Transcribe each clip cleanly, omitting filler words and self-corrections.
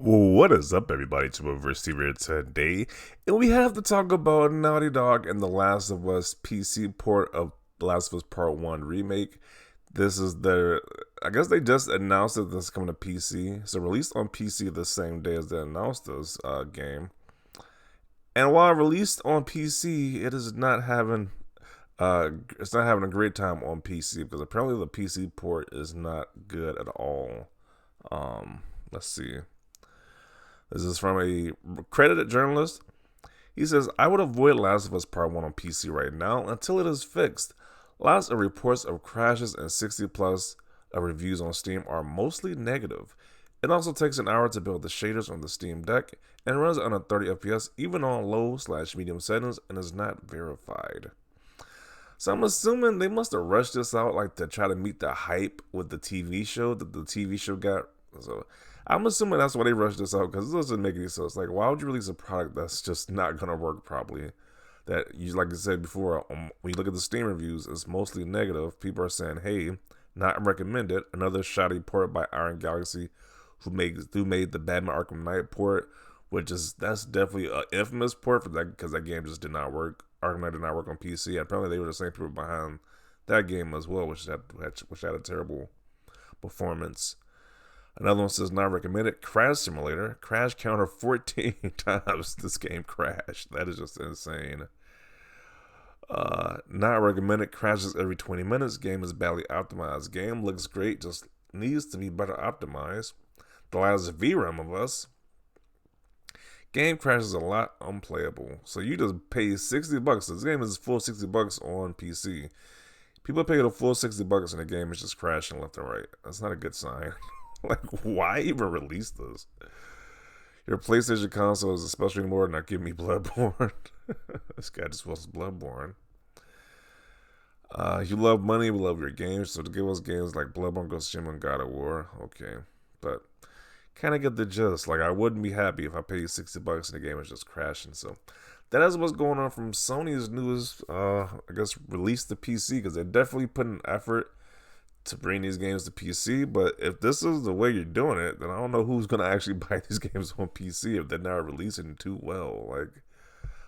What is up, everybody? It's your receiver today, and we have to talk about Naughty Dog and The Last of Us PC port of The Last of Us Part 1 remake. This is I guess they just announced that this is coming to PC. So released on PC the same day as they announced this game. And while released on PC, it's not having a great time on PC because apparently the PC port is not good at all. Let's see. This is from a credited journalist. He says, I would avoid Last of Us Part 1 on PC right now until it is fixed. Lots of reports of crashes and 60 plus of reviews on Steam are mostly negative. It also takes an hour to build the shaders on the Steam Deck and runs under 30 FPS even on low/medium settings and is not verified. So I'm assuming they must have rushed this out like to try to meet the hype with the TV show that the TV show got. So I'm assuming that's why they rushed this out because it doesn't make any sense. Like, why would you release a product that's just not gonna work properly? That you, like I said before, when you look at the Steam reviews, it's mostly negative. People are saying, "Hey, not recommended." Another shoddy port by Iron Galaxy, who made the Batman Arkham Knight port, that's definitely an infamous port for that because that game just did not work. Arkham Knight did not work on PC. And apparently, they were the same people behind that game as well, which had a terrible performance. Another one says not recommended. Crash Simulator. Crash counter 14 times this game crashed. That is just insane. Not recommended. Crashes every 20 minutes. Game is badly optimized. Game looks great. Just needs to be better optimized. The Last VRAM of Us. Game crashes a lot. Unplayable. So you just pay $60. This game is full $60 on PC. People pay the full $60 and the game is just crashing left and right. That's not a good sign. Like, why even release this? Your PlayStation console is especially more not giving me Bloodborne. This guy just wants Bloodborne. You love money, we love your games. So to give us games like Bloodborne, Ghost of Tsushima, and God of War, okay. But kind of get the gist. Like, I wouldn't be happy if I paid $60 and the game is just crashing. So that is what's going on from Sony's newest, I guess, release to PC because they're definitely putting effort to bring these games to PC, but if this is the way you're doing it, then I don't know who's gonna actually buy these games on PC if they're not releasing too well. Like,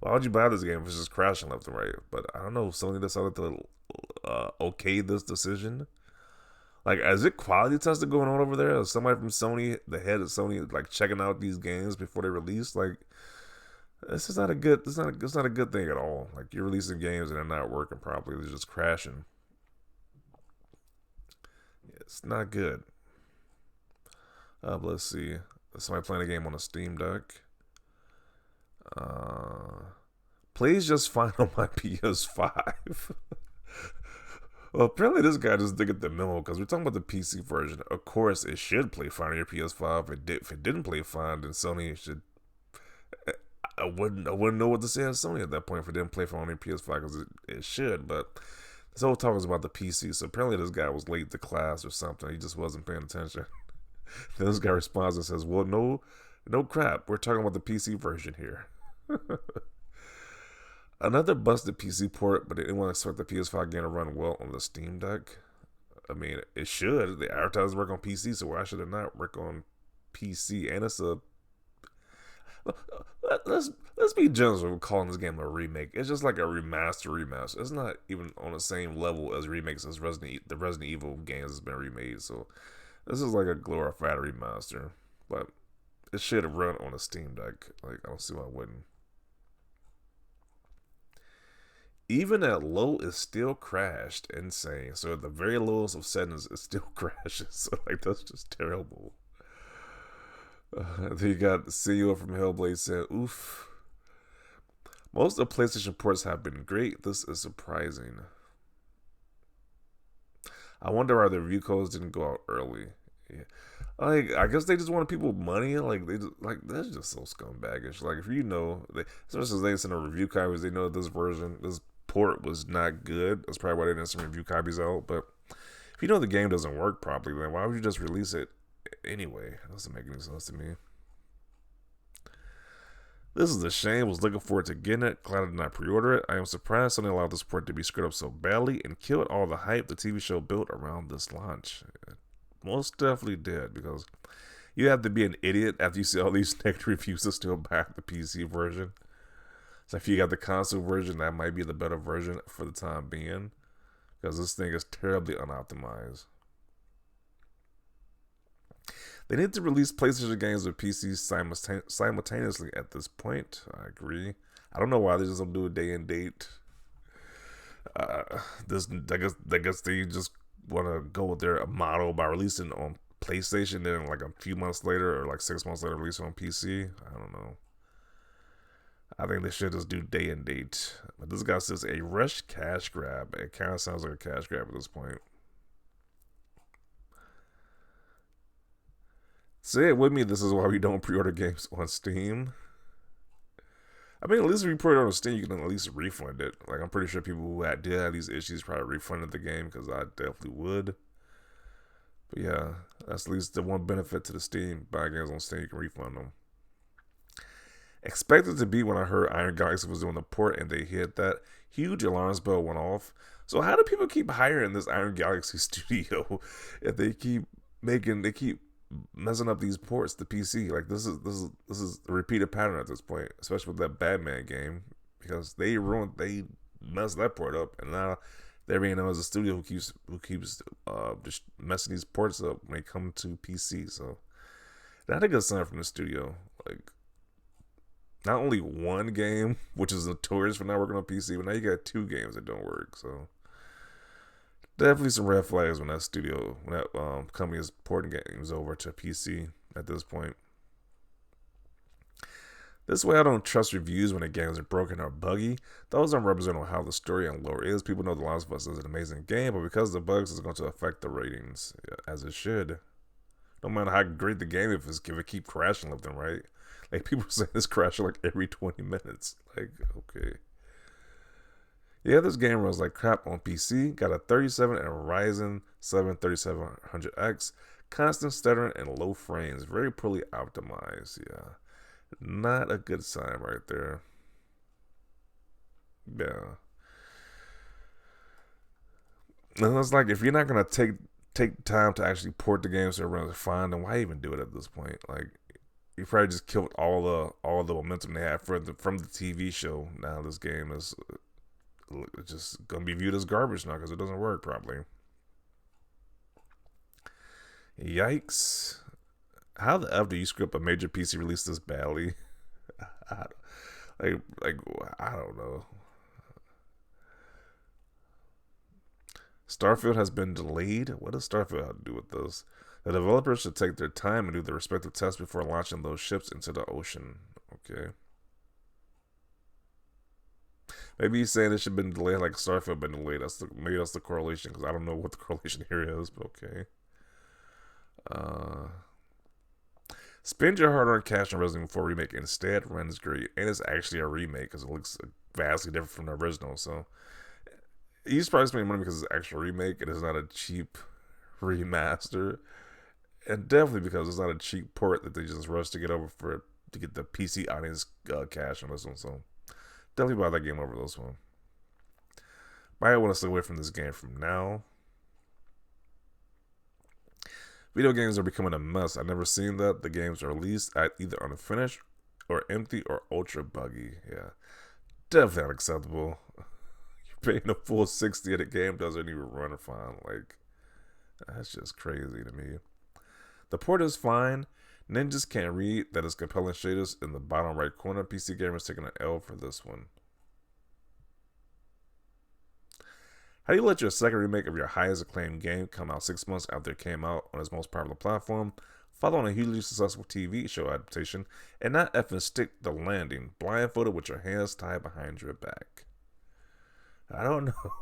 why would you buy this game if it's just crashing left and right? But I don't know. Sony decided to okay this decision. Like, is it quality testing going on over there? Is somebody from Sony, the head of Sony, like checking out these games before they release? Like, this is not a good. It's not a good thing at all. Like, you're releasing games and they're not working properly. They're just crashing. It's not good. Let's see. Somebody playing a game on a Steam Deck. Plays just fine on my PS5. Well, apparently this guy just didn't get the memo because we're talking about the PC version. Of course, it should play fine on your PS5. If it didn't play fine, then Sony should. I wouldn't know what to say as Sony at that point if it didn't play fine on your PS5 because it should, but. This whole talk is about the PC, so apparently this guy was late to class or something. He just wasn't paying attention. Then this guy responds and says, well, no crap. We're talking about the PC version here. Another busted PC port, but they didn't want to expect the PS5 game to run well on the Steam Deck. I mean, it should. The advertisers work on PC, so why should it not work on PC? And it's a let's be generous with calling this game a remake. It's just like a remaster. It's not even on the same level as remakes as the Resident Evil games has been remade. So this is like a glorified remaster, but it should have run on a Steam Deck. Like, I don't see why it wouldn't. Even at low, it still crashed. Insane. So at the very lowest of settings, it still crashes. So like, that's just terrible. Then you got the CEO from Hellblade said, oof. Most of the PlayStation ports have been great. This is surprising. I wonder why the review codes didn't go out early. Yeah. Like, I guess they just wanted people money. Like, that's just so scumbagish. Like, if you know, especially as they send a review copies, they know this port was not good. That's probably why they didn't send review copies out. But if you know the game doesn't work properly, then why would you just release it anyway? It doesn't make any sense to me. This is a shame. Was looking forward to getting it. Glad I did not pre-order it. I am surprised Sony allowed this port to be screwed up so badly and killed all the hype the TV show built around this launch. It most definitely did because You have to be an idiot after you see all these negative reviews to still back the PC version. So if you got the console version, that might be the better version for the time being, because this thing is terribly unoptimized. They need to release PlayStation games with PCs simultaneously at this point. I agree. I don't know why they just don't do a day and date. I guess they just want to go with their model by releasing on PlayStation, then like a few months later or like 6 months later release on PC. I don't know. I think they should just do day and date. But this guy says a rush cash grab. It kind of sounds like a cash grab at this point. Say it with me. This is why we don't pre-order games on Steam. I mean, at least if you pre-order on Steam, you can at least refund it. Like, I'm pretty sure people who did have these issues probably refunded the game, because I definitely would. But yeah, that's at least the one benefit to the Steam. Buying games on Steam, you can refund them. Expected to be when I heard Iron Galaxy was doing the port and they hit that, huge alarms bell went off. So how do people keep hiring this Iron Galaxy studio if they keep messing up these ports to PC? Like, this is a repeated pattern at this point, especially with that Batman game, because they messed that port up, and now they're being known as a studio who keeps just messing these ports up when they come to PC. So not a good sign from the studio. Like, not only one game, which is notorious for not working on PC, but now you got 2 games that don't work. So definitely some red flags when that company is porting games over to PC at this point. This way, I don't trust reviews when the games are broken or buggy. Those aren't representative of how the story and lore is. People know The Last of Us is an amazing game, but because of the bugs, it's going to affect the ratings, as it should. No matter how great the game is, if it keep crashing left and right. Like, people are saying it's crashing like every 20 minutes. Like, okay. Yeah, this game runs like crap on PC. Got a 37 and a Ryzen 7 3700X. Constant stuttering and low frames. Very poorly optimized. Yeah. Not a good sign right there. Yeah. And it's like, if you're not going to take time to actually port the game so it runs fine, then why even do it at this point? Like, you probably just killed all the momentum they had from the TV show. Now this game is just gonna be viewed as garbage now because it doesn't work properly. Yikes! How the F do you script a major PC release this badly? I don't know. Starfield has been delayed. What does Starfield have to do with this? The developers should take their time and do their respective tests before launching those ships into the ocean. Okay. Maybe he's saying it should have been delayed like Starfield been delayed. Maybe that's the correlation, because I don't know what the correlation here is, but okay. Spend your hard-earned cash on Resident Evil 4 Remake instead. Runs great, and it's actually a remake because it looks vastly different from the original. So he's probably spending money because it's an actual remake and it's not a cheap remaster. And definitely because it's not a cheap port that they just rushed to get the PC audience cash on this one. So definitely buy that game over this one. Might want to stay away from this game from now. Video games are becoming a mess. I've never seen that. The games are released at either unfinished or empty or ultra buggy. Yeah, definitely unacceptable. You're paying a full 60 and the game doesn't even run fine. Like, that's just crazy to me. The port is fine. Ninjas can't read that it's compelling shaders in the bottom right corner. PC Gamer's taking an L for this one. How do you let your second remake of your highest acclaimed game come out 6 months after it came out on its most popular platform, following a hugely successful TV show adaptation, and not effing stick the landing, blindfolded with your hands tied behind your back? I don't know.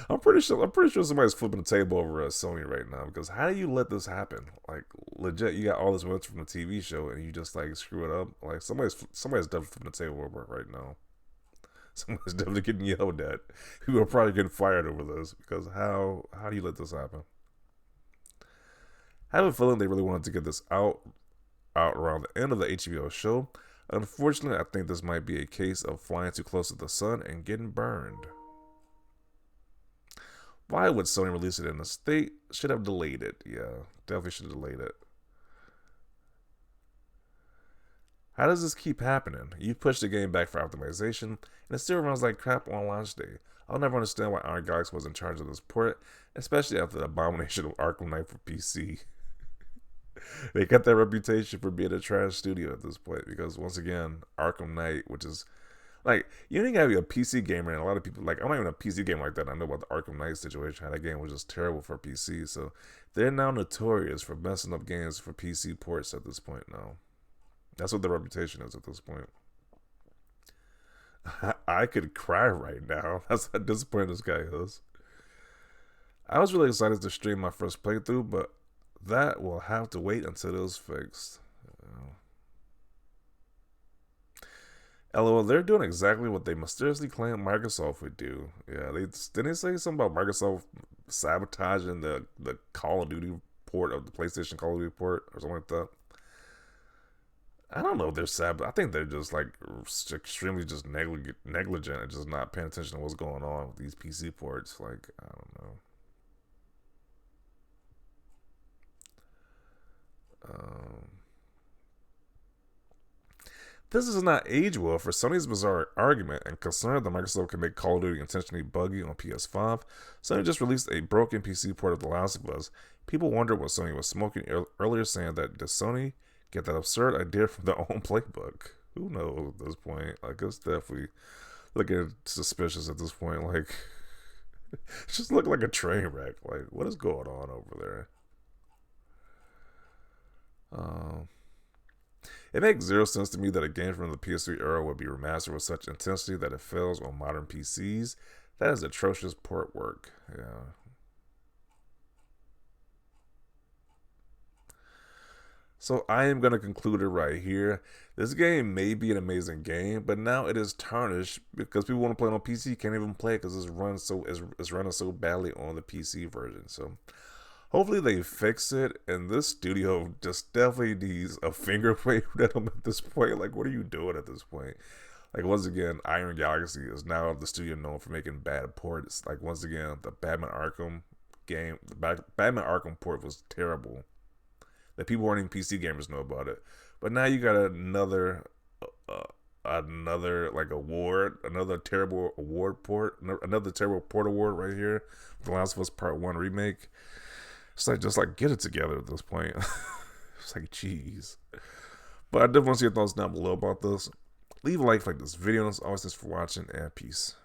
I'm pretty sure somebody's flipping the table over at Sony right now, because how do you let this happen? Like, legit, you got all this momentum from the TV show and you just like screw it up. Like, somebody's definitely flipping the table over right now. Somebody's definitely getting yelled at. People are probably getting fired over this, because how do you let this happen? I have a feeling they really wanted to get this out around the end of the HBO show. Unfortunately, I think this might be a case of flying too close to the sun and getting burned. Why would Sony release it in the state? Should have delayed it. Yeah, definitely should have delayed it. How does this keep happening? You push the game back for optimization, and it still runs like crap on launch day. I'll never understand why Iron Galaxy was in charge of this port, especially after the abomination of Arkham Knight for PC. They got that reputation for being a trash studio at this point because, once again, Arkham Knight, which is like, you ain't gotta be a PC gamer, and a lot of people, like, I'm not even a PC gamer like that. I know about the Arkham Knight situation, how that game was just terrible for PC. So they're now notorious for messing up games for PC ports at this point now. That's what the reputation is at this point. I could cry right now. That's how disappointed this guy is. I was really excited to stream my first playthrough, but that will have to wait until it is fixed. LOL, they're doing exactly what they mysteriously claimed Microsoft would do. Yeah, didn't they say something about Microsoft sabotaging the Call of Duty port of the PlayStation Call of Duty port or something like that. I don't know if they're I think they're just like extremely just negligent and just not paying attention to what's going on with these PC ports. Like, I don't know. Um, This does not age well for Sony's bizarre argument and concern that Microsoft can make Call of Duty intentionally buggy on PS5. Sony just released a broken PC port of The Last of Us. People wonder what Sony was smoking earlier, saying that did Sony get that absurd idea from their own playbook? Who knows at this point? Like, it's definitely looking suspicious at this point. Like, it just looked like a train wreck. Like, what is going on over there? It makes zero sense to me that a game from the PS3 era would be remastered with such intensity that it fails on modern PCs. That is atrocious port work. Yeah. So I am going to conclude it right here. This game may be an amazing game, but now it is tarnished because people want to play it on PC, can't even play it because it's running so badly on the PC version. So hopefully they fix it, and this studio just definitely needs a finger wave at them at this point. Like, what are you doing at this point? Like, once again, Iron Galaxy is now the studio known for making bad ports. Like, once again, the Batman Arkham game, the Batman Arkham port was terrible. That people who aren't even PC gamers know about it. But now you got another like award, another terrible award port, another terrible port award right here. The Last of Us Part 1 remake. It's like, just like, get it together at this point. It's like, jeez. But I definitely want to see your thoughts down below about this. Leave a like this video. And as always, thanks for watching, and peace.